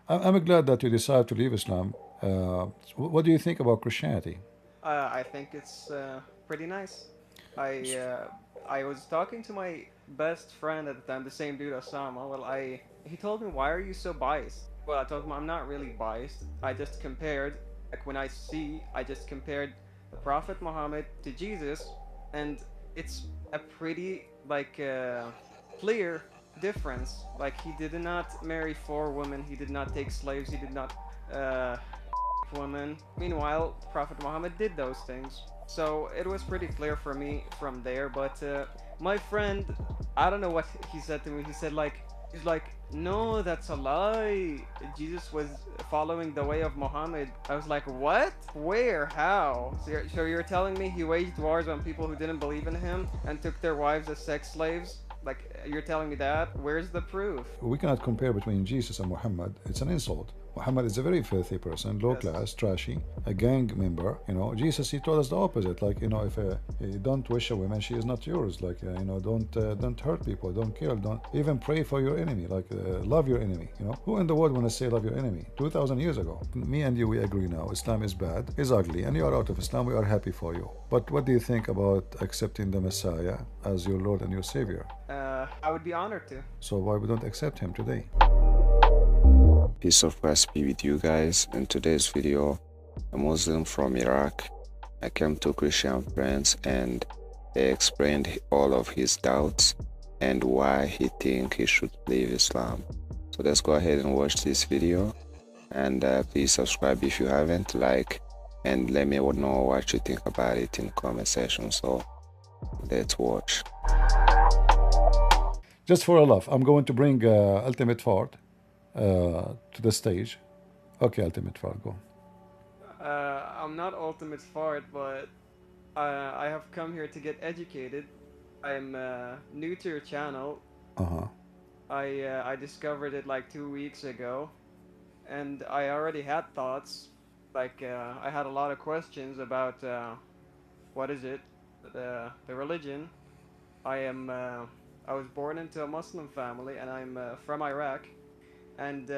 I'm glad that you decided to leave Islam. What do you think about Christianity? I think it's pretty nice. I uh, I was talking to my best friend at the time, the same dude Osama. He told me, why are you so biased? Well, I told him I'm not really biased. I just compared, like when I just compared the Prophet Muhammad to Jesus, and it's a pretty clear difference. Like he did not marry four women, he did not take slaves, he did not uh, woman. Meanwhile, Prophet Muhammad did those things. So it was pretty clear for me from there. But my friend, I don't know what he said to me. He's like, no, that's a lie. Jesus was following the way of Muhammad. I was like, what? Where? How? So you're telling me he waged wars on people who didn't believe in him and took their wives as sex slaves? Like, you're telling me that? Where's the proof? We cannot compare between Jesus and Muhammad. It's an insult. Muhammad is a very filthy person, low Yes. class, trashy, a gang member. Jesus, he told us the opposite. Like, if you don't wish a woman, she is not yours. Like, don't hurt people, don't kill, don't even pray for your enemy. Like, love your enemy. Who in the world want to say love your enemy? 2,000 years ago. Me and you, we agree now. Islam is bad, is ugly, and you are out of Islam. We are happy for you. But what do you think about accepting the Messiah as your Lord and your Savior? I would be honored to. So why we don't accept him today? Peace of Christ be with you guys. In today's video, a Muslim from Iraq, I came to Christian friends and they explained all of his doubts and why he think he should leave Islam. So let's go ahead and watch this video, and please subscribe if you haven't, like, and let me know what you think about it in the comment section. So let's watch. Just for a laugh, I'm going to bring Ultimate Ford to the stage. Okay, Ultimate Ford, go. I'm not ultimate fart, but I have come here to get educated. I'm new to your channel. Uh huh. I discovered it like 2 weeks ago, and I already had thoughts. I had a lot of questions about what is it, the religion. I am I was born into a Muslim family, and I'm from Iraq, and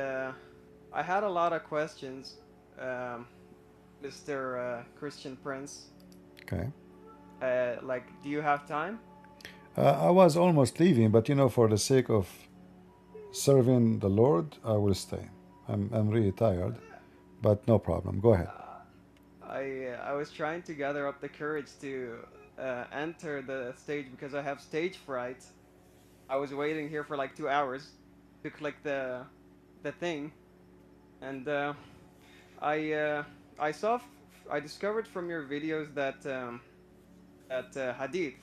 I had a lot of questions, um, Mr. Christian Prince. Okay. Do you have time? I was almost leaving, but for the sake of serving the Lord, I will stay. I'm really tired, but no problem. Go ahead. I was trying to gather up the courage to enter the stage because I have stage fright. I was waiting here for like 2 hours to click the thing, and I uh, I saw I discovered from your videos that hadith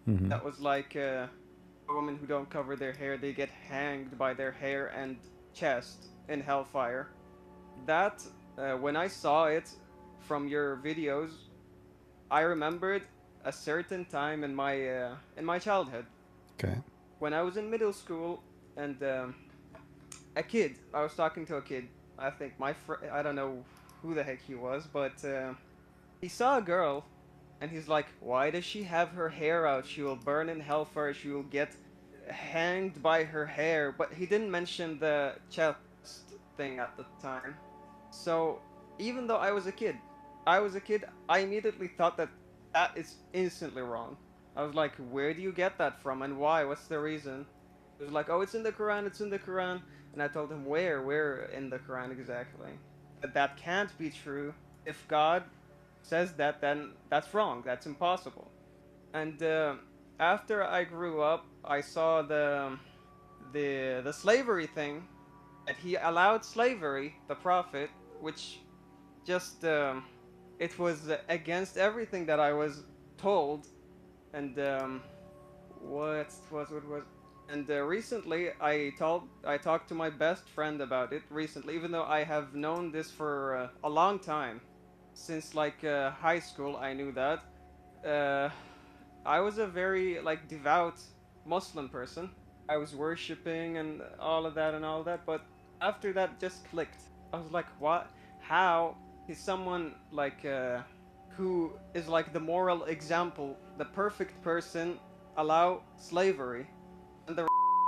Mm-hmm. that was like women who don't cover their hair, they get hanged by their hair and chest in hellfire. That when I saw it from your videos, I remembered a certain time in my childhood Okay. when I was in middle school, and a kid. I was talking to a kid. I think I don't know who the heck he was, but he saw a girl, and he's like, "Why does she have her hair out? She will burn in hellfire. She will get hanged by her hair." But he didn't mention the chest thing at the time. So even though I was a kid, I immediately thought that that is instantly wrong. I was like, where do you get that from and why? What's the reason? He was like, oh, it's in the Quran, it's in the Quran. And I told him, where in the Quran exactly? That can't be true. If God says that, then that's wrong. That's impossible. And after I grew up, I saw the slavery thing, that he allowed slavery, the Prophet, which just it was against everything that I was told. And what was and recently I talked to my best friend about it recently, even though I have known this for a long time, since high school. I knew that uh, I was a very devout Muslim person. I was worshiping and all of that, but after that just clicked. I was like, what? How is someone who is like the moral example, the perfect person, allow slavery and the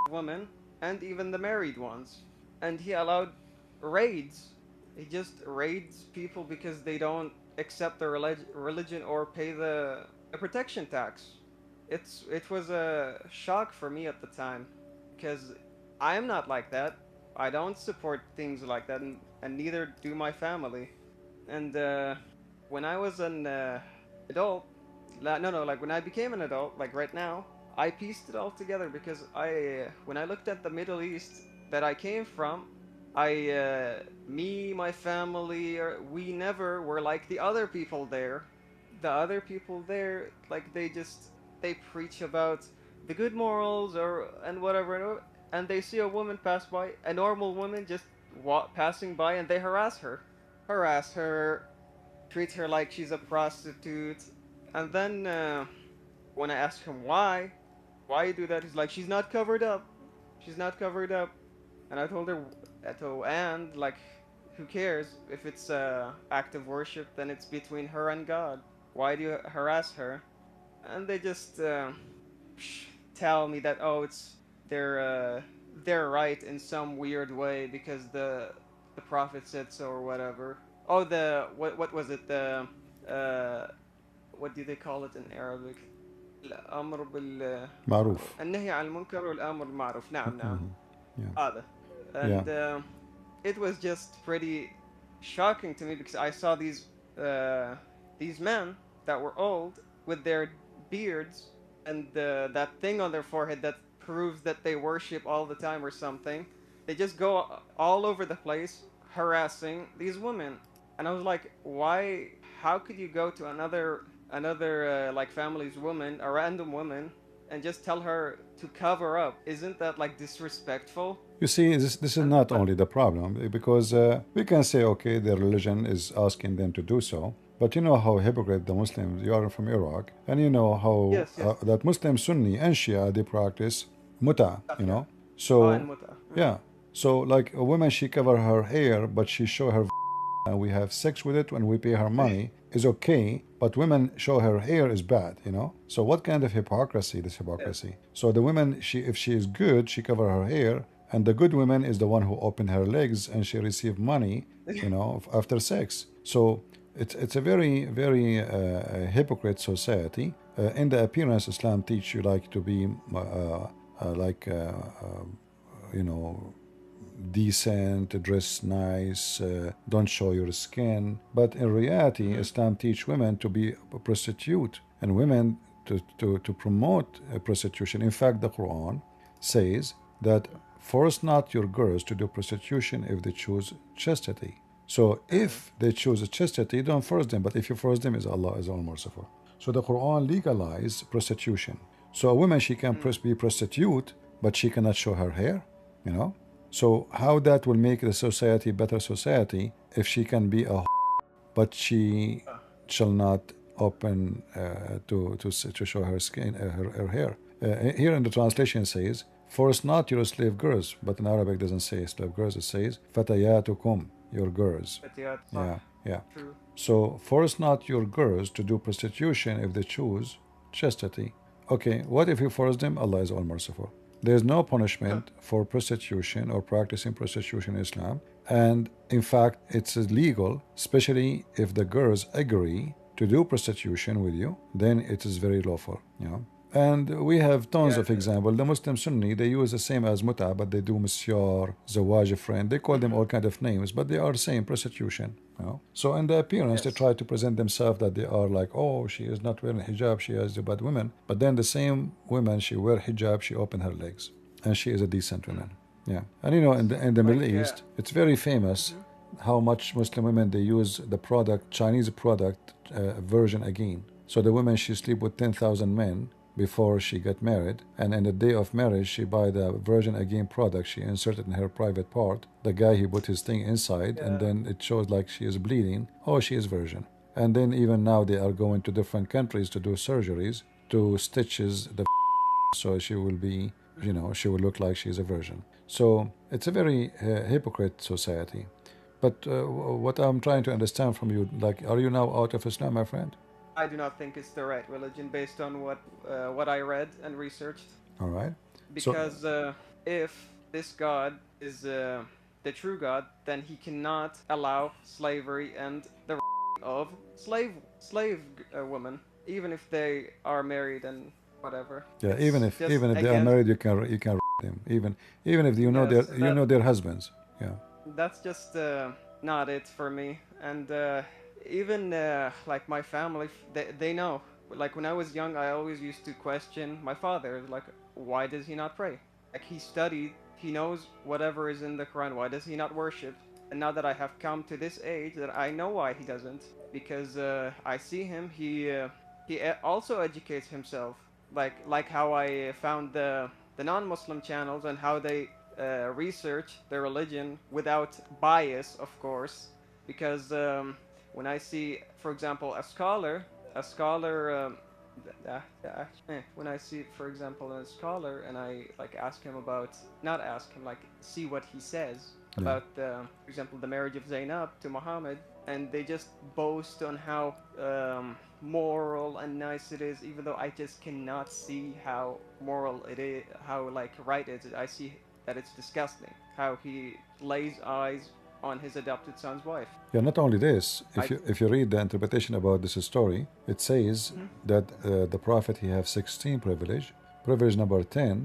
women and even the married ones? And he allowed raids. He just raids people because they don't accept the religion or pay the protection tax. It was a shock for me at the time because I'm not like that. I don't support things like that, and neither do my family. And when I was an adult, no, no, like when I became an adult, like right now, I pieced it all together because when I looked at the Middle East that I came from, me, my family, we never were like the other people there. The other people there, like they preach about the good morals or and whatever, and they see a woman pass by, a normal woman just passing by, and they harass her, treat her like she's a prostitute. And then when I asked him why you do that, he's like, she's not covered up. She's not covered up. And I told her, and like, who cares if it's act of worship? Then it's between her and God. Why do you harass her? And they just tell me that it's they're uh, they're right in some weird way because the prophet said so or whatever. Oh, the what was it? The uh, what do they call it in Arabic? الأمر بالمعروف معروف. النهي عن المنكر والأمر بالمعروف. نعم نعم. Mhm. Yeah. هذا. Yeah. And it was just pretty shocking to me because I saw these men that were old with their beards and that thing on their forehead that proves that they worship all the time or something. They just go all over the place harassing these women, and I was like, why? How could you go to another like family's woman, a random woman, and just tell her to cover up? Isn't that like disrespectful? You see, this is And not but only the problem because we can say, okay, their religion is asking them to do so. But you know how hypocrite the Muslims, you are from Iraq, and you know how yes, yes, that Muslim Sunni and Shia, they practice muta, you yeah. know. So, And muta. yeah. So, like a woman, she cover her hair, but she show her and we have sex with it when we pay her money is okay, but women show her hair is bad, you know. So what kind of hypocrisy? This Yes. hypocrisy. So the women, she if she is good, she cover her hair, and the good woman is the one who open her legs and she receive money, you know, after sex. So it's a very hypocrite society. In the appearance, Islam teach you like to be like you know, decent, dress nice, don't show your skin. But in reality, Mm-hmm. Islam teach women to be a prostitute and women to promote prostitution. In fact, the Quran says that force not your girls to do prostitution if they choose chastity. So Mm-hmm. if they choose chastity, don't force them. But if you force them, is Allah is all merciful. So the Quran legalizes prostitution. So a woman, she can Mm-hmm. be prostitute, but she cannot show her hair, you know. So how that will make the society better society if she can be a but she Uh, shall not open to show her skin her hair. Here in the translation it says force not your slave girls, but in Arabic doesn't say slave girls, it says fatayatukum, your girls. فتيات صح. Yeah, yeah. True. So force not your girls to do prostitution if they choose chastity. Okay, what if you force them? Allah is all merciful. There is no punishment for prostitution or practicing prostitution in Islam. And in fact, it's illegal, especially if the girls agree to do prostitution with you, then it is very lawful, you know. And we have tons Yeah. of examples. The Muslim Sunni, they use the same as muta, but they do misyar, zawaj friend. They call them Mm-hmm. all kind of names, but they are same prostitution. You know? So in the appearance, they Yes. try to present themselves that they are like, oh, she is not wearing hijab, she is a bad woman. But then the same woman, she wear hijab, she open her legs, and she is a decent woman. Yeah, and you know, in the Middle Like East, it's very famous mhm. how much Muslim women they use the product Chinese product version again. So the woman she sleep with 10,000 men before she got married, and in the day of marriage she buy the virgin again product, she inserted in her private part. The guy he put his thing inside, and Yeah. then it shows like she is bleeding. Oh, she is virgin. And then even now they are going to different countries to do surgeries to stitches the so she will be, you know, she will look like she's a virgin. So it's a very hypocrite society. But what I'm trying to understand from you, like, are you now out of Islam, my friend? I do not think it's the right religion based on what I read and researched. All right. So, Because if this God is the true God, then he cannot allow slavery and the of slave women, even if they are married and whatever. Yeah, It's just even if they are against. married, you can them. Even if you know Yes, their husbands. Yeah. that's just not it for me. And even like my family, they know. Like when I was young, I always used to question my father. Like, why does he not pray? Like he studied, he knows whatever is in the Quran. Why does he not worship? And now that I have come to this age, that I know why he doesn't, because I see him. He also educates himself. Like how I found the non-Muslim channels and how they research their religion without bias, of course, because when I see, for example, a scholar, when I see, for example, a scholar, and I like ask him about, not ask him, like see what he says Yeah. about, for example, the marriage of Zainab to Muhammad, and they just boast on how moral and nice it is, even though I just cannot see how moral it is, how like right it is. I see that it's disgusting how he lays eyes on his adopted son's wife. Yeah, not only this, I. if you read the interpretation about this story, it says Mhm. that the prophet he have 16 privilege. Privilege number 10,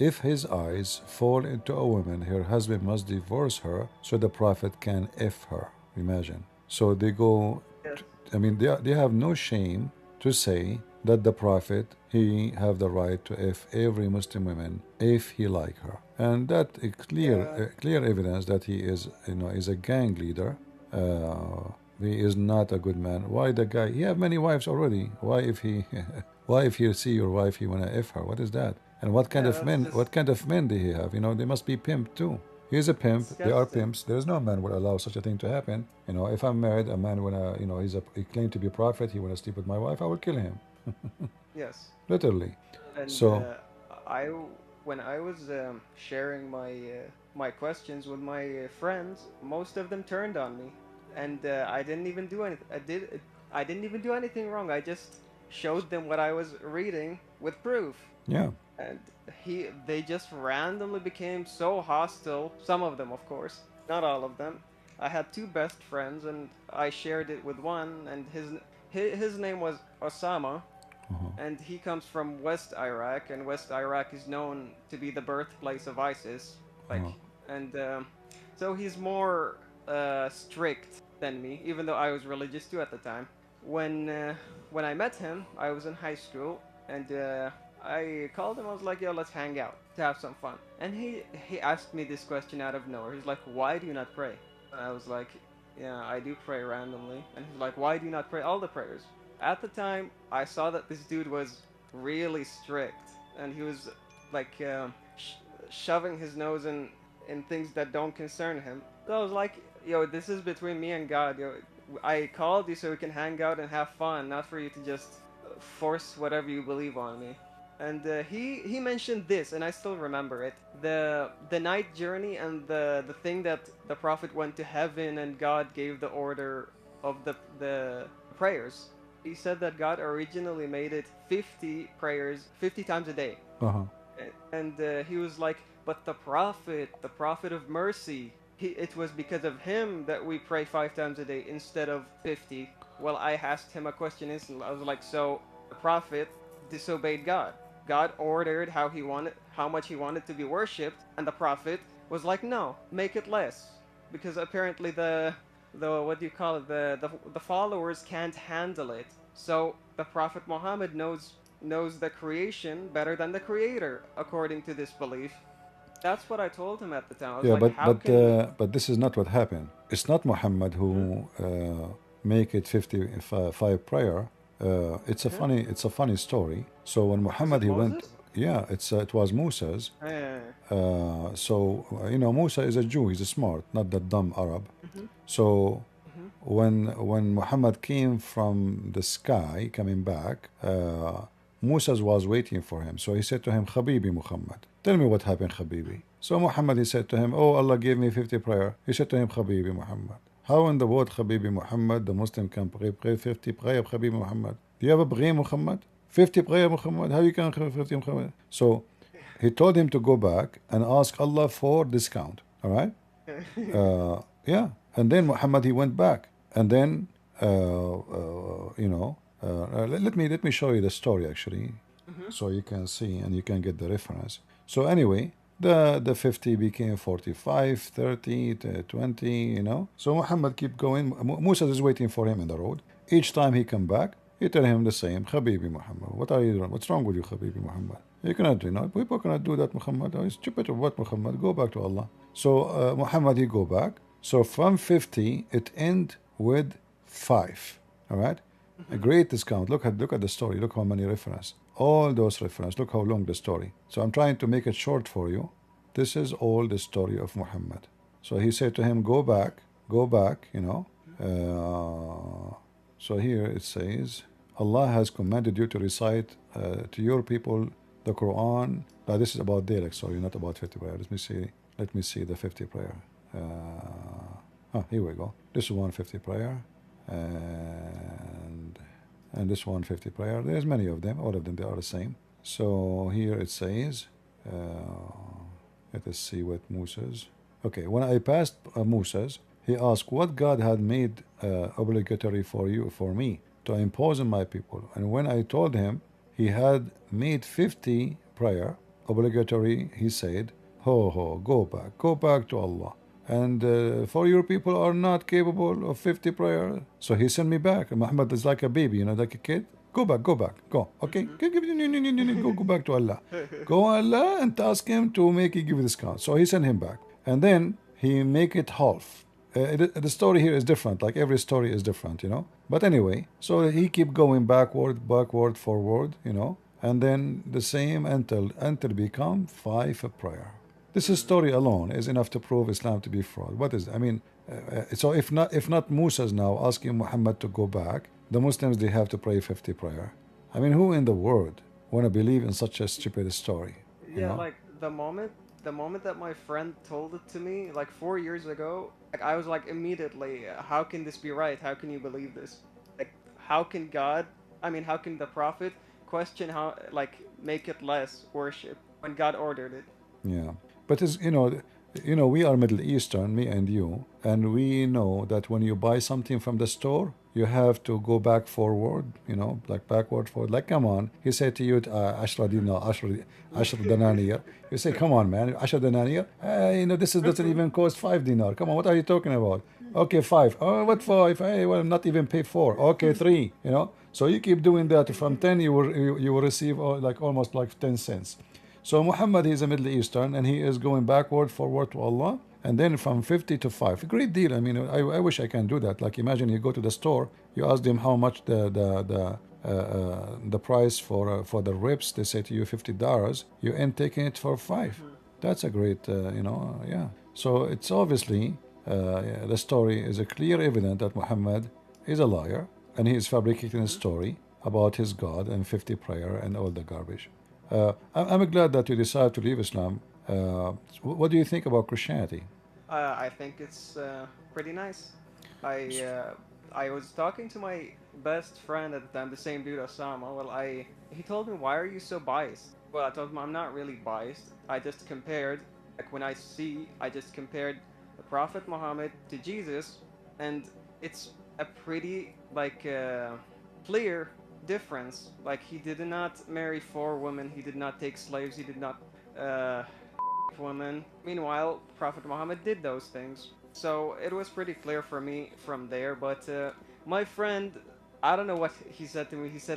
if his eyes fall into a woman, her husband must divorce her so the prophet can F her. Imagine. So they go, Yes. I mean, they have no shame to say that the prophet he have the right to F every Muslim woman if he like her, and that is Yeah. clear evidence that he is is a gang leader. He is not a good man. Why the guy? He have many wives already. Why if he why if you see your wife he wanna F her? What is that? And what kind Yeah. of That's men? just What kind of men do he have? They must be pimp too. He's a pimp. They are disgusting. pimps. There's no man would allow such a thing to happen. If I'm married, a man wanna, he claimed to be a prophet. He wanna sleep with my wife. I will kill him, Yes. literally. And So I, when I was sharing my questions with my friends, most of them turned on me, and I didn't even do anything. I didn't even do anything wrong. I just showed them what I was reading with proof, yeah, and they just randomly became so hostile. Some of them, of course, not all of them. I had two best friends, and I shared it with one, and his name was Osama, and he comes from West Iraq, and West Iraq is known to be the birthplace of ISIS. Like, and so he's more strict than me, even though I was religious too at the time. When I met him, I was in high school, and I called him. I was like, "Yo, let's hang out to have some fun." And he asked me this question out of nowhere. He's like, "Why do you not pray?" And I was like, "Yeah, I do pray randomly." And he's like, "Why do you not pray all the prayers?" At the time, I saw that this dude was really strict, and he was like shoving his nose in things that don't concern him. So I was like, "Yo, this is between me and God. Yo, I called you so we can hang out and have fun, not for you to just force whatever you believe on me." And he mentioned this, and I still remember it: the night journey and the thing that the prophet went to heaven and God gave the order of the prayers. He said that God originally made it 50 prayers, 50 times a day. uh-huh. And he was like, but the prophet of mercy, it was because of him that we pray 5 times a day instead of 50. Well, I asked him a question instantly. I was like, so the prophet disobeyed God. God ordered how much he wanted to be worshipped, and the prophet was like, no, make it less, because apparently the what do you call it, the followers can't handle it. So the prophet Muhammad knows the creation better than the creator, according to this belief. That's what I told him at the time. I was Yeah, like, how can. but this is not what happened. It's not Muhammad Hmm. who make it 55 prayer. Hmm. It's a funny story. So when Was Muhammad it he went, Moses? yeah, it was Musa's. So Musa is a Jew. He's a smart, not the dumb Arab. Mm-hmm. So Mm-hmm. when Muhammad came from the sky, coming back, Musa was waiting for him. So he said to him, Habibi Muhammad, tell me what happened, Habibi. So Muhammad, he said to him, oh, Allah gave me 50 prayer. He said to him, Habibi Muhammad. How in the world, Habibi Muhammad, the Muslim can pray 50 prayer, Habibi Muhammad? Do you have a prayer, Muhammad? 50 prayer, Muhammad? How you can pray 50 Muhammad? So he told him to go back and ask Allah for discount. All right? Yeah, and then Muhammad he went back, and then let me show you the story actually, Hmm. so you can see and you can get the reference. So anyway, the 50 became 45, 30, 20, So Muhammad keep going. Musa is waiting for him in the road. Each time he come back, he tell him the same, Habibi Muhammad, what are you doing? What's wrong with you, Habibi Muhammad? You cannot, people cannot do that, Muhammad. Oh, it's stupid or what, Muhammad? Go back to Allah. So Muhammad, he go back. So from 50, it end with 5. All right? A Hmm. great discount. Look at the story. Look how many reference. All those reference. Look how long the story. So I'm trying to make it short for you. This is all the story of Muhammad. So he said to him, go back, so here it says, Allah has commanded you to recite to your people the Quran. Now this is about dialect, sorry, not about 50 prayer. Let me see the 50 prayer. Here we go. This is 150 prayer, and this 150 prayer. There's many of them. All of them, they are the same. So here it says, let us see what Moses. Okay, when I passed Moses, he asked what God had made obligatory for me to impose on my people. And when I told him he had made 50 prayer obligatory, he said, ho, go back to Allah. And for your people are not capable of 50 prayer. So he sent me back. Muhammad is like a baby, like a kid. Go back, go. Okay? Hmm. Go back to Allah. Go Allah and ask him to make you give you discount. So he sent him back. And then he make it half. The story here is different. Like every story is different, But anyway, so he keep going backward, forward, And then the same until become 5 prayer. This story alone is enough to prove Islam to be fraud. What is? I mean, so if not Musa's now asking Muhammad to go back, the Muslims they have to pray 50 prayer. I mean, who in the world want to believe in such a stupid story? You Yeah, know? like the moment that my friend told it to me, like 4 years ago, like I was like immediately, how can this be right? How can you believe this? Like, how can God? I mean, how can the Prophet question how, like, make it less worship when God ordered it? Yeah, but as we are Middle Eastern, me and you, and we know that when you buy something from the store, you have to go back forward, like backward forward. Like, come on, he said to you, 10 dinar, 10 دنانير. You say, come on, man, 10 دنانير. This doesn't even cost 5 dinar. Come on, what are you talking about? Okay, 5. Oh, what 5? Hey, well, I'm not even paid 4. Okay, 3. So you keep doing that. From 10, you will receive like almost like 10 cents. So Muhammad is a Middle Eastern and he is going backward, forward to Allah, and then from 50 to 5. A great deal. I mean, I wish I can do that. Like imagine you go to the store, you ask them how much the price for the ribs. They say to you $50. You end taking it for 5. Mhm. That's a great, yeah. So it's obviously the story is a clear evidence that Muhammad is a liar and he is fabricating a Mhm. story about his God and 50 prayer and all the garbage. I'm glad that you decided to leave Islam. What do you think about Christianity? I think it's pretty nice. I uh, I was talking to my best friend at the time, the same dude Osama. Well, he told me, why are you so biased? Well, I told him I'm not really biased. I just compared, like when I just compared the Prophet Muhammad to Jesus, and it's a pretty like clear difference. Like he did not marry 4 women. He did not take slaves. He did not. Uh, woman. Meanwhile, Prophet Muhammad did those things. So it was pretty clear for me from there. But my friend, I don't know what he said to me. He's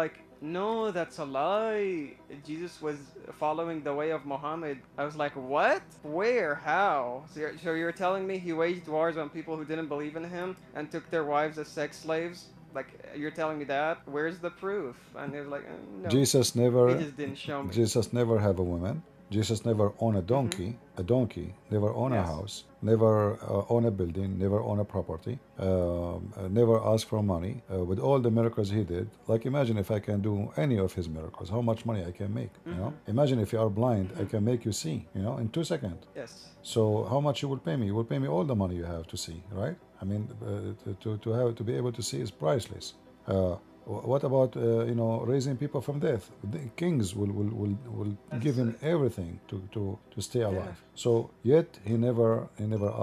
like, no, that's a lie. Jesus was following the way of Muhammad. I was like, what? Where? How? So you're telling me he waged wars on people who didn't believe in him and took their wives as sex slaves? Like, you're telling me that? Where's the proof? And they was like, no. Jesus He never, just didn't show me. Jesus never have a woman. Jesus never own Mm-hmm. a donkey, never own a Yes. house, never own a building, never own a property, never ask for money. With all the miracles he did, like imagine if I can do any of his miracles, how much money I can make. Mm-hmm. Imagine if you are blind, I Mm-hmm. can make you see. In 2 seconds. Yes. So how much you will pay me? You will pay me all the money you have to see, right? I mean, to be able to see is priceless. Uh, What about raising people from death? The kings will give That's him everything to stay yeah. alive. So yet he never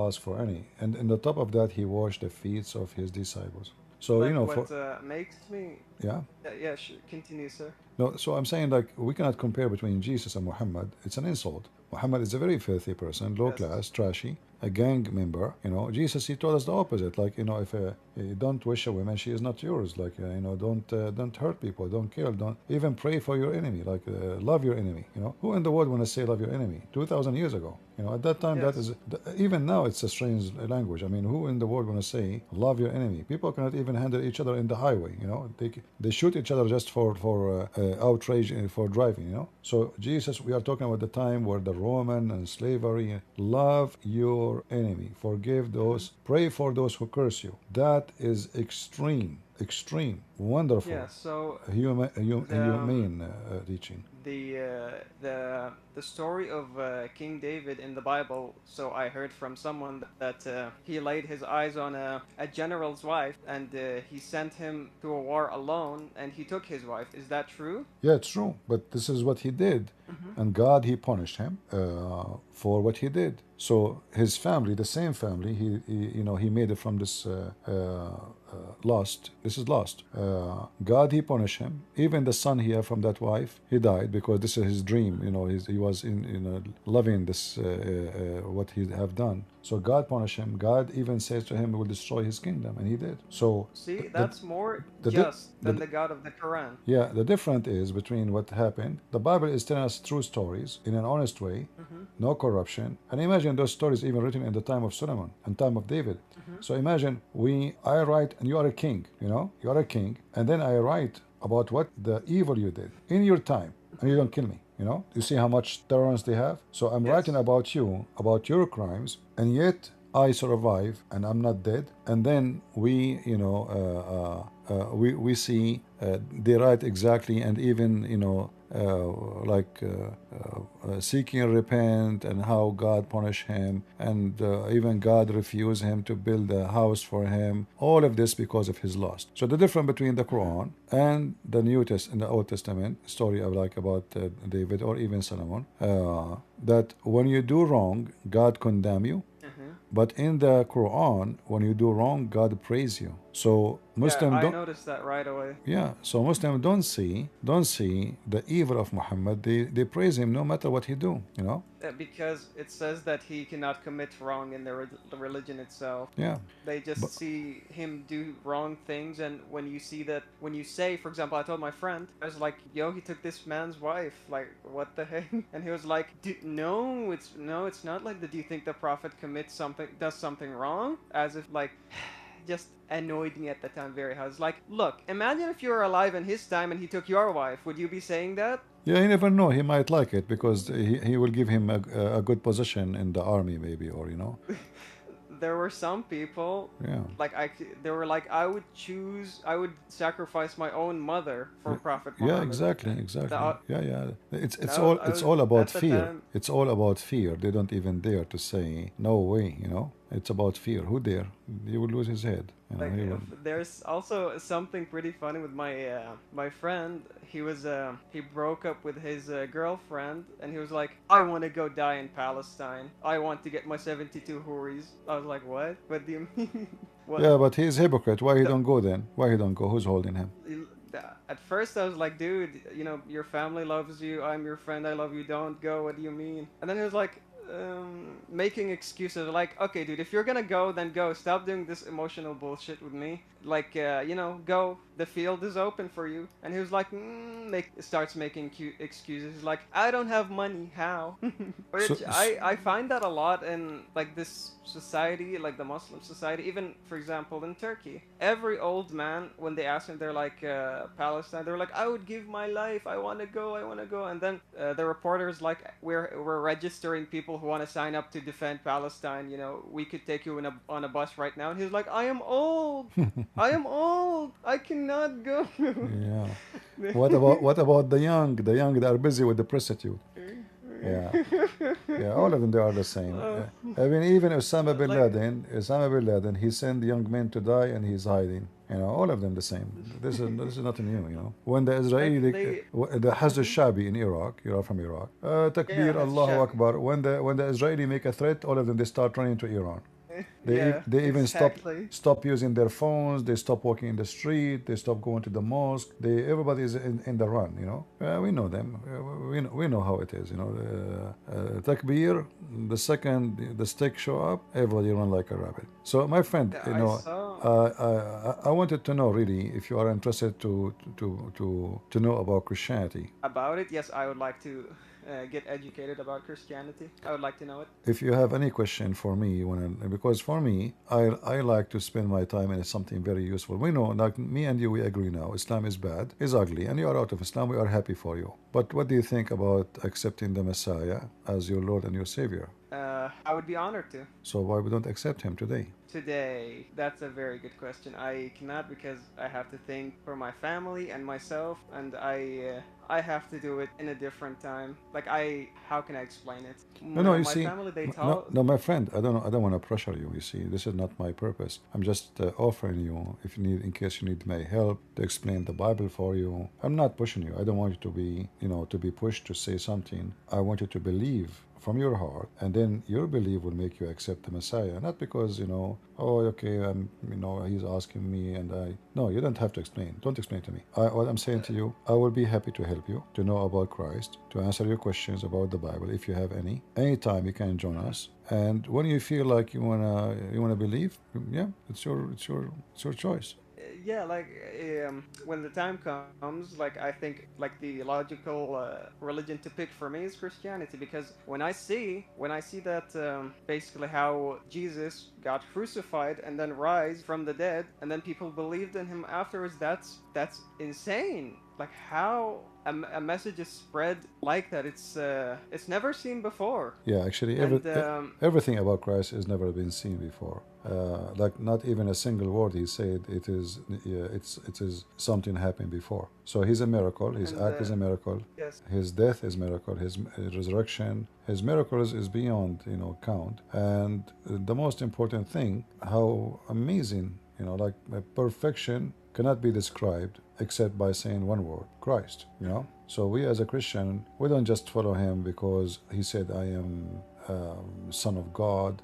asked for any. And on the top of that, he washed the feet of his disciples. So Like for what makes me yeah. yeah, continue, sir. No, so I'm saying like we cannot compare between Jesus and Muhammad. It's an insult. Muhammad is a very filthy person, low Yes. class, trashy, a gang member. Jesus, he told us the opposite. Like if you don't wish a woman, she is not yours. Like don't hurt people, don't kill, don't even pray for your enemy. Like love your enemy. Who in the world want to say love your enemy? 2,000 years ago. At that time, that Yes. is even now it's a strange language. I mean, who in the world want to say love your enemy? People cannot even handle each other in the highway. They shoot each other just for outrage for driving. So Jesus, we are talking about the time where the Roman and slavery. Love your enemy, forgive those, pray for those who curse you. That is extreme, Yeah. wonderful, So the humane teaching. the story of King David in the Bible. So I heard from someone that he laid his eyes on a general's wife, and he sent him to a war alone, and he took his wife. Is that true? Yeah, it's true, but this is what he did, and God, he punished him for what he did. So his family, the same family, he made it from this lost. This is lost. God, he punished him. Even the son he had from that wife, he died because this is his dream. He was loving this what he have done. So God punished him. God even says to him, "He will destroy his kingdom," and he did. So See, the that's more the the, just the, than the God of the Quran. yeah, the difference is between what happened. The Bible is telling us true stories in an honest way, no corruption. And imagine those stories even written in the time of Solomon and time of David. So imagine I write, and you are a king, you are a king, and then I write about what the evil you did in your time, and you don't kill me. You see how much tolerance they have. So I'm writing Yes. about you, about your crimes, and yet I survive and I'm not dead. And then we see they write exactly, and even seeking repent, and how God punished him, and even God refused him to build a house for him. All of this because of his lust. So the difference between the Quran and the in the Old Testament story of about David or even Solomon, that when you do wrong, God condemn you. But in the Quran, when you do wrong, God praise you. So Yeah, Muslim I don't. noticed that right away. Yeah, so Muslims don't see the evil of Muhammad. They praise him no matter what he do. Because it says that he cannot commit wrong in the religion itself. Yeah, They but just see him do wrong things, and when you see that, when you say, for example, I told my friend, I was like, "Yo, he took this man's wife. Like, what the heck?" And he was like, "No, it's not like that. Do you think the prophet does something wrong?" As if like. Just annoyed me at the time very hard. It's like, look, imagine if you were alive in his time and he took your wife. Would you be saying that? yeah, you never know. He might like it because he will give him a good position in the army, maybe, or. There were some people Yeah. like they were like, I would sacrifice my own mother for Prophet Yeah, Muhammad. exactly. The, Yeah. It's and it's all I it's was all about at the fear. time. It's all about fear. They don't even dare to say no way. It's about fear. Who dare? He will lose his head. Like He will. there's also something pretty funny with my friend. He broke up with his girlfriend, and he was like, I want to go die in Palestine. I want to get my 72 houris. I was like, what? What do you mean? What? Yeah, but he's hypocrite. Why he The, don't go then? Why he don't go? Who's holding him? at first I was like, dude, your family loves you. I'm your friend. I love you. Don't go. What do you mean? And then he was like, making excuses. Like, okay, dude, if you're gonna go, then go. Stop doing this emotional bullshit with me. Like, go. The field is open for you. And he was like, starts making excuses. He's like, I don't have money. How? So, Which I find that a lot in like this society, like the Muslim society. Even for example in Turkey, every old man, when they ask him, they're like Palestine. They're like, I would give my life. I want to go. I want to go. And then the reporters like, we're registering people who want to sign up to defend Palestine. We could take you on a bus right now. And he's like, I am old. I am old. I cannot go. yeah. What about the young? The young that are busy with the prostitute. Yeah, yeah, all of them, they are the same. Uh, I mean, even like, Osama bin Laden, he sent young men to die and he's hiding. You know, all of them the same. This is nothing new. You know, when the like Israeli, they. the Hajj Mhm. al-Shabi in Iraq, you are from Iraq. Yeah, Takbir, has Allahu Shabi. Akbar. When the Israeli make a threat, all of them they start running to Iran. Yeah, They even exactly. stop using their phones. They stop walking in the street. They stop going to the mosque. Everybody is in the run. You know, we know them. We know how it is. You know, takbir. The second the stick show up, everybody run like a rabbit. So my friend, Yeah, you I know, saw I wanted to know really if you are interested to know about Christianity. about it. Yes, I would like to get educated about Christianity. I would like to know it. If you have any question for me, because for me, I like to spend my time in something very useful. We know, like me and you, we agree now. Islam is bad, is ugly, and you are out of Islam. We are happy for you. But what do you think about accepting the Messiah as your Lord and your Savior? I would be honored to. So why we don't accept him today? Today, that's a very good question. I cannot because I have to think for my family and myself, and I have to do it in a different time. Like how can I explain it? No, you My see, family they no, taught. no, my friend, I don't want to pressure you. You see, this is not my purpose. I'm just offering you, if you need, in case you need my help to explain the Bible for you. I'm not pushing you. I don't want you to be, to be pushed to say something. I want you to believe from your heart, and then your belief will make you accept the Messiah. Not because oh, okay, he's asking me, and I. No, you don't have to explain. Don't explain to me. What I'm saying to you, I will be happy to help you to know about Christ, to answer your questions about the Bible if you have any. Anytime you can join us, and when you feel like you wanna believe, yeah, it's your choice. Yeah, like when the time comes, like I think like the logical religion to pick for me is Christianity because when I see that basically how Jesus got crucified and then rise from the dead and then people believed in him afterwards, that's insane. Like how a message is spread like that, it's never seen before. Yeah, actually, And everything about Christ has never been seen before. Like not even a single word he said. It is something happened before. So he's a miracle. His and act is a miracle. yes, His death is miracle. His resurrection, his miracles is beyond count. And the most important thing, how amazing, like perfection cannot be described except by saying one word, Christ. So we as a Christian, we don't just follow him because he said, I am son of God.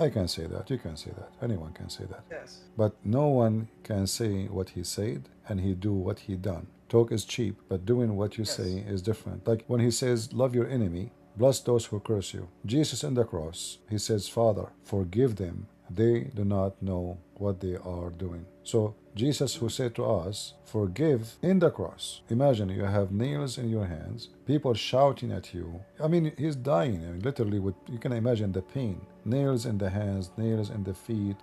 I can say that. You can say that. Anyone can say that. yes, But no one can say what he said and he do what he done. Talk is cheap, but doing what you say yes. is different. Like when he says, love your enemy, bless those who curse you. Jesus on the cross, he says, Father, forgive them. They do not know what they are doing. So Jesus, who said to us, forgive in the cross. Imagine you have nails in your hands, people shouting at you. I mean, he's dying. I mean, literally, you can imagine the pain. Nails in the hands, nails in the feet,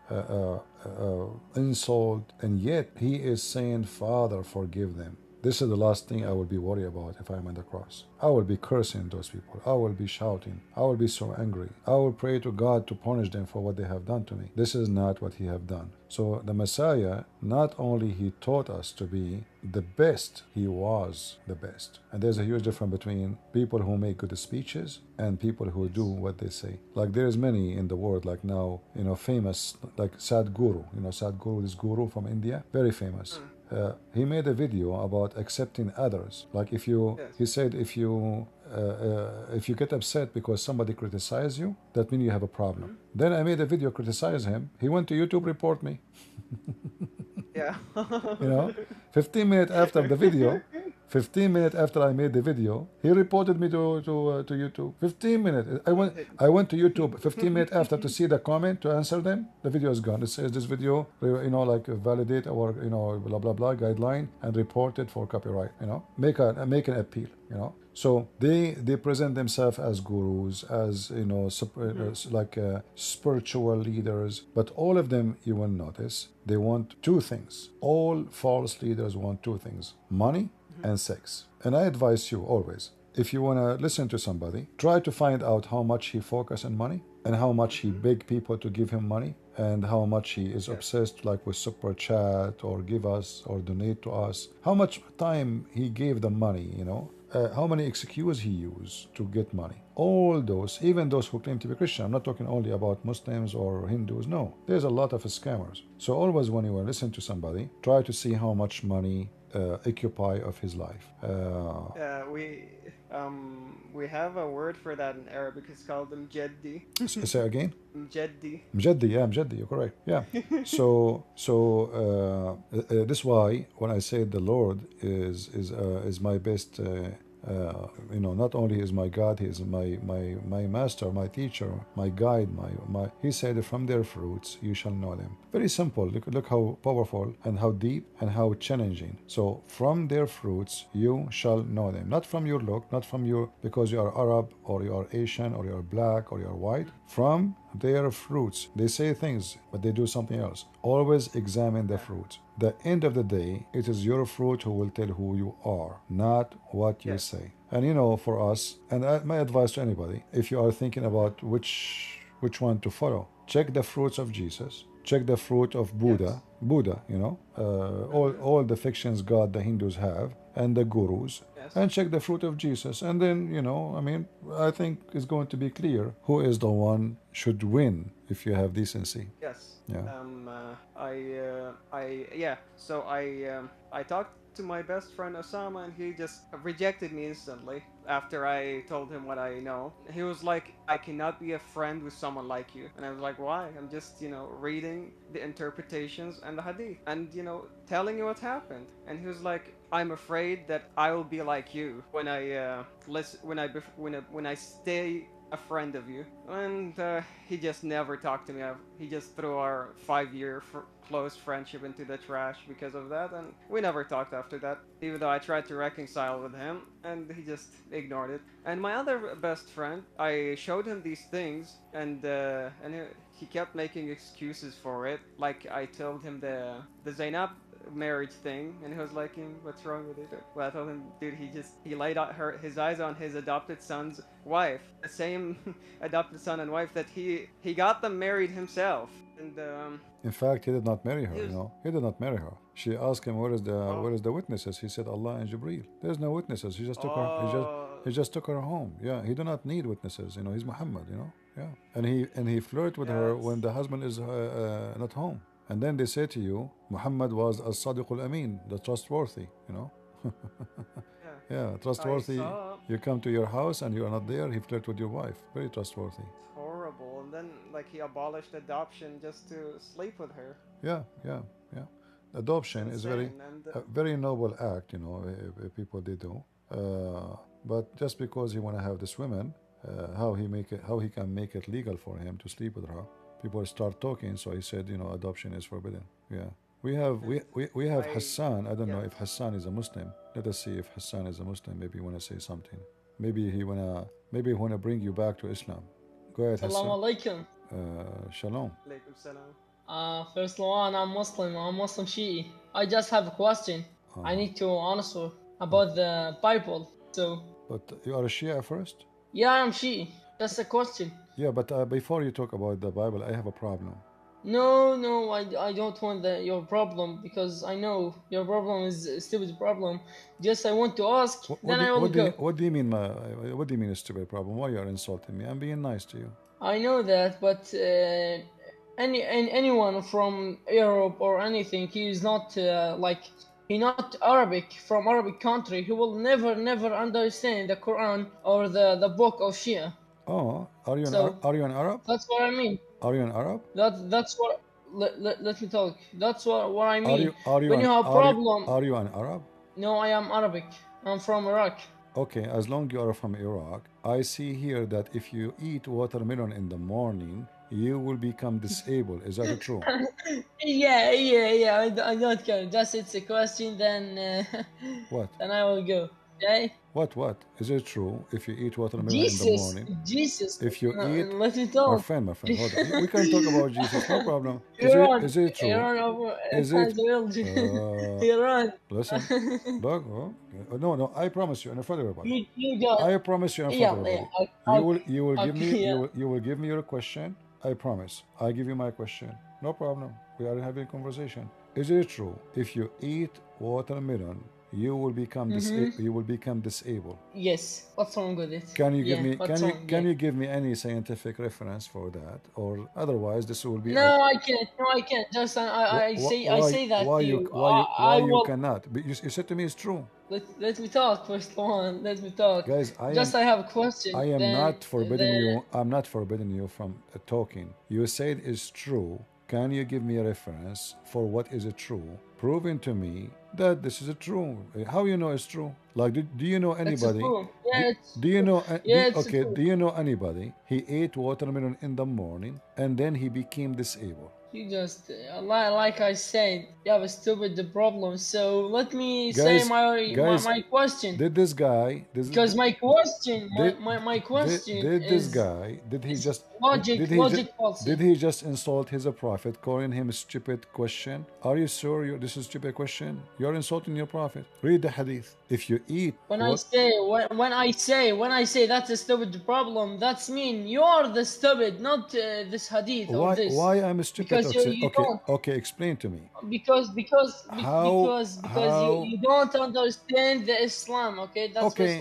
insult, and yet he is saying, Father, forgive them. This is the last thing I will be worried about if I'm on the cross. I will be cursing those people. I will be shouting. I will be so angry. I will pray to God to punish them for what they have done to me. This is not what he have done. So the Messiah, not only he taught us to be the best, he was the best. And there's a huge difference between people who make good speeches and people who do what they say. Like there is many in the world like now, famous, like Sadhguru. Sadhguru, this guru from India, very famous. He made a video about accepting others. Like he said, if you get upset because somebody criticizes you, that means you have a problem. Then I made a video criticize him. He went to YouTube report me. Yeah. 15 minutes after the video, 15 minutes after I made the video, he reported me to YouTube. 15 minutes. I went to YouTube 15 minutes after to see the comment to answer them. The video is gone. It says this video, like validate our blah blah blah guideline and report it for copyright. Make an appeal. So they present themselves as gurus, as like spiritual leaders, but all of them, you will notice, they want two things. All false leaders want two things: money and sex. And I advise you always, if you want to listen to somebody, try to find out how much he focuses on money and how much he beg people to give him money and how much he is obsessed like with super chat or give us or donate to us, how much time he gave them money, how many excuses he used to get money. All those, even those who claim to be Christian. I'm not talking only about Muslims or Hindus. No, there's a lot of scammers. So always when you listen to somebody, try to see how much money occupy of his life. We have a word for that in Arabic. It's called mjeddi. Say again. Mjeddi. Mjaddi, yeah, Mjaddi, you're correct. Yeah. This is why when I say the Lord is my best, not only is my God, he is my master, my teacher, my guide, my. He said, from their fruits you shall know them. Very simple. Look how powerful and how deep and how challenging. So from their fruits you shall know them. Not from your look, not from your because you are Arab or you are Asian or you are black or you are white. From their fruits. They say things, but they do something else. Always examine the fruits. The end of the day, it is your fruit who will tell who you are, not what you say. And for us, and my advice to anybody, if you are thinking about which one to follow, check the fruits of Jesus. Check the fruit of Buddha. Buddha, all the fictions God the Hindus have, and the gurus. And check the fruit of Jesus. And then, I think it's going to be clear who is the one should win if you have decency. Yes. Yeah. So I talked to my best friend Osama, and he just rejected me instantly after I told him what I know. He was like, I cannot be a friend with someone like you. And I was like, why? I'm just, reading the interpretations and the hadith and, telling you what happened. And he was like, I'm afraid that I will be like you when I when I stay a friend of you. And he just never talked to me. He just threw our 5-year close friendship into the trash because of that, and we never talked after that, even though I tried to reconcile with him, and he just ignored it. And my other best friend, I showed him these things, and he kept making excuses for it. Like I told him the Zainab marriage thing, and he was like, what's wrong with it? Well, I told him, dude, he laid out his eyes on his adopted son's wife, the same adopted son and wife that he got them married himself. And in fact, he did not marry her. He did not marry her. She asked him, where is the witnesses? He said, Allah and Jibreel. There's no witnesses. He just took her. He just took her home. Yeah, he do not need witnesses. He's Muhammad. Yeah, and he flirt with her when the husband is not home. And then they say to you, Muhammad was as-Sadiq al-Amin, the trustworthy, Yeah, trustworthy. You come to your house and you are not there, he flirted with your wife. Very trustworthy. Horrible. And then, he abolished adoption just to sleep with her. Yeah. Adoption is a very noble act, people they do. But just because he want to have this woman, how he can make it legal for him to sleep with her. People start talking, so he said, adoption is forbidden. Yeah, we have Hassan. I don't know if Hassan is a Muslim. Let us see if Hassan is a Muslim. Maybe he wanna say something. Maybe he wanna bring you back to Islam. Go ahead, Hassan. Assalamu alaikum. Shalom. Alaikum salam. First of all, I'm Muslim. I'm Muslim Shi'i. I just have a question. I need to answer about the Bible. So. But you are a Shia first? Yeah, I'm Shi'i. That's a question. Yeah, but before you talk about the Bible, I have a problem. No, I don't want your problem, because I know your problem is a stupid problem. Just I want to ask, I will go. What do you mean a stupid problem? Why you are insulting me? I'm being nice to you. I know that, but anyone from Europe or anything, he is not he not Arabic, from Arabic country, he will never understand the Quran or the book of Shia. Oh, are you an Arab? That's what I mean. Are you an Arab? That's what. Let me talk. That's what I mean. When you have a problem. Are you an Arab? No, I am Arabic. I'm from Iraq. Okay, as long you are from Iraq, I see here that if you eat watermelon in the morning, you will become disabled. Is that true? Yeah. I don't care. Just it's a question. Then. What? Then I will go. Okay. What? Is it true if you eat watermelon in the morning? Jesus. If you eat... Let me talk. My friend, hold on. We can talk about Jesus, no problem. Is it true? Is it... Iran. Listen, dog. No, I promise you in front of everybody. You go. I promise you in front of everybody. You will give me your question. I promise. I give you my question. No problem. We are having a conversation. Is it true if you eat watermelon, you will become you will become disabled. Yes. What's wrong with it? Can you give Yeah, me what's wrong? can Yeah. you give me any scientific reference for that, or otherwise this will be No, I can't. No, I can't. Just I say that to you. why I you will. cannot? But you said to me it's true. Let me talk first one. Let me talk. Guys, Just I have a question. I am Then not forbidding you. I'm not forbidding you from talking. You said it's true. Can you give me a reference for what is it true? Proving to me that this is a true. How you know it's true? Like, do you know it's a anybody? true. Do, Yeah, it's do you true. know? Yeah, it's a true. Do you know anybody? He ate watermelon in the morning and then he became disabled. You just like I said, you have a stupid problem. So let me say Guys, my question. did this guy Because my question, did my question did this is guy did he is just logic did policy. he just insult his prophet, calling him a stupid question? Are you sure this is a stupid question? You're insulting your prophet. Read the hadith. If you eat what When I say that's a stupid problem, that's mean you're the stupid, not this hadith or this, why I'm stupid? because you Okay, don't okay, explain to me. because How you don't understand the Islam. Okay, that's first okay, of